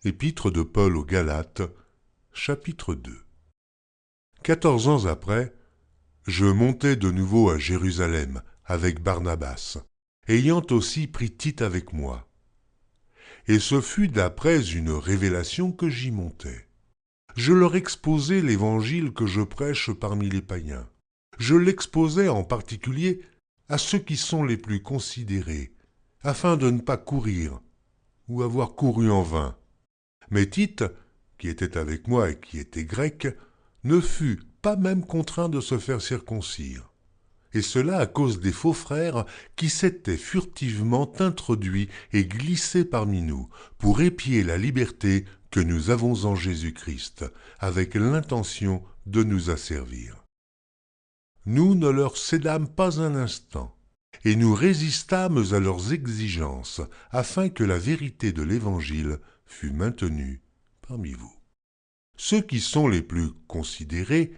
Épître de Paul aux Galates, chapitre 2. 14 ans après, je montai de nouveau à Jérusalem avec Barnabas, ayant aussi pris Tite avec moi. Et ce fut d'après une révélation que j'y montai. Je leur exposai l'évangile que je prêche parmi les païens. Je l'exposai en particulier à ceux qui sont les plus considérés, afin de ne pas courir ou avoir couru en vain. Mais Tite, qui était avec moi et qui était grec, ne fut pas même contraint de se faire circoncire. Et cela à cause des faux frères qui s'étaient furtivement introduits et glissés parmi nous pour épier la liberté que nous avons en Jésus-Christ, avec l'intention de nous asservir. Nous ne leur cédâmes pas un instant, et nous résistâmes à leurs exigences, afin que la vérité de l'Évangile fût maintenue parmi vous. Ceux qui sont les plus considérés,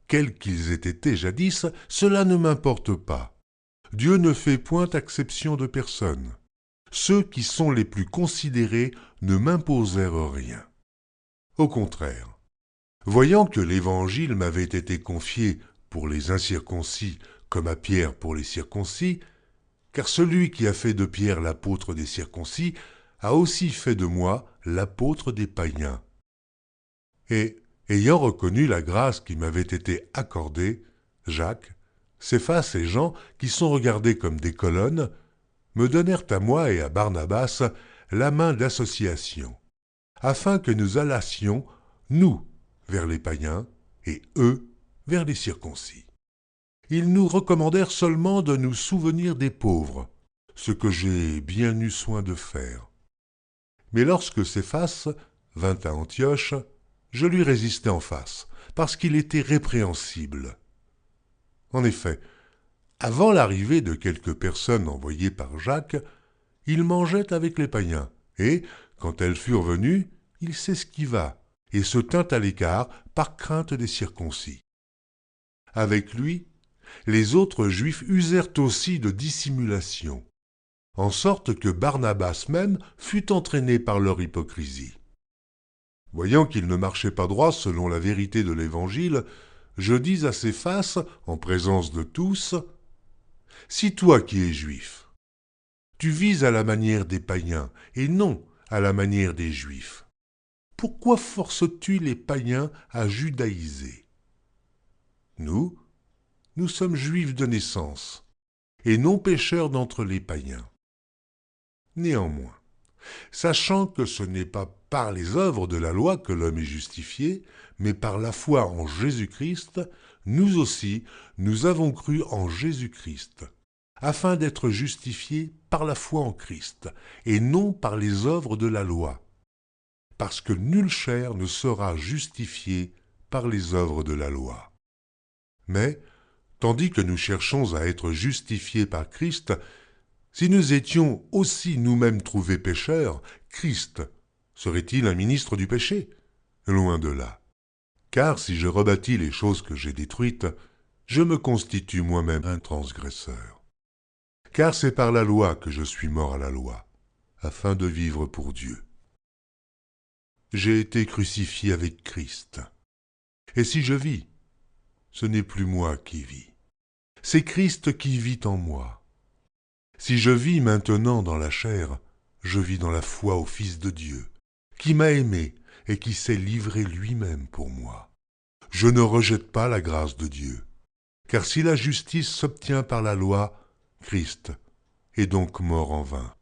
quels qu'ils aient été jadis, cela ne m'importe pas. Dieu ne fait point acception de personne. Ceux qui sont les plus considérés ne m'imposèrent rien. Au contraire, voyant que l'Évangile m'avait été confié pour les incirconcis comme à Pierre pour les circoncis, car celui qui a fait de Pierre l'apôtre des circoncis a aussi fait de moi l'apôtre des païens. Et, ayant reconnu la grâce qui m'avait été accordée, Jacques, Céphas et Jean, qui sont regardés comme des colonnes, me donnèrent à moi et à Barnabas la main d'association, afin que nous allassions, nous, vers les païens, et eux, vers les circoncis. Ils nous recommandèrent seulement de nous souvenir des pauvres, ce que j'ai bien eu soin de faire. Mais lorsque Céphas vint à Antioche, je lui résistai en face, parce qu'il était répréhensible. En effet, avant l'arrivée de quelques personnes envoyées par Jacques, il mangeait avec les païens, et, quand elles furent venues, il s'esquiva et se tint à l'écart par crainte des circoncis. Avec lui, les autres Juifs usèrent aussi de dissimulation, en sorte que Barnabas même fut entraîné par leur hypocrisie. Voyant qu'il ne marchait pas droit selon la vérité de l'Évangile, je dis à Céphas, en présence de tous, « Si toi qui es juif, tu vises à la manière des païens et non à la manière des Juifs, pourquoi forces-tu les païens à judaïser? Nous sommes juifs de naissance, et non pécheurs d'entre les païens. Néanmoins, sachant que ce n'est pas par les œuvres de la loi que l'homme est justifié, mais par la foi en Jésus-Christ, nous aussi, nous avons cru en Jésus-Christ, afin d'être justifiés par la foi en Christ, et non par les œuvres de la loi, parce que nulle chair ne sera justifiée par les œuvres de la loi. Mais, tandis que nous cherchons à être justifiés par Christ, si nous étions aussi nous-mêmes trouvés pécheurs, Christ serait-il un ministre du péché? Loin de là. Car si je rebâtis les choses que j'ai détruites, je me constitue moi-même un transgresseur. Car c'est par la loi que je suis mort à la loi, afin de vivre pour Dieu. J'ai été crucifié avec Christ. Et si je vis, ce n'est plus moi qui vis. C'est Christ qui vit en moi. Si je vis maintenant dans la chair, je vis dans la foi au Fils de Dieu, qui m'a aimé et qui s'est livré lui-même pour moi. Je ne rejette pas la grâce de Dieu, car si la justice s'obtient par la loi, Christ est donc mort en vain.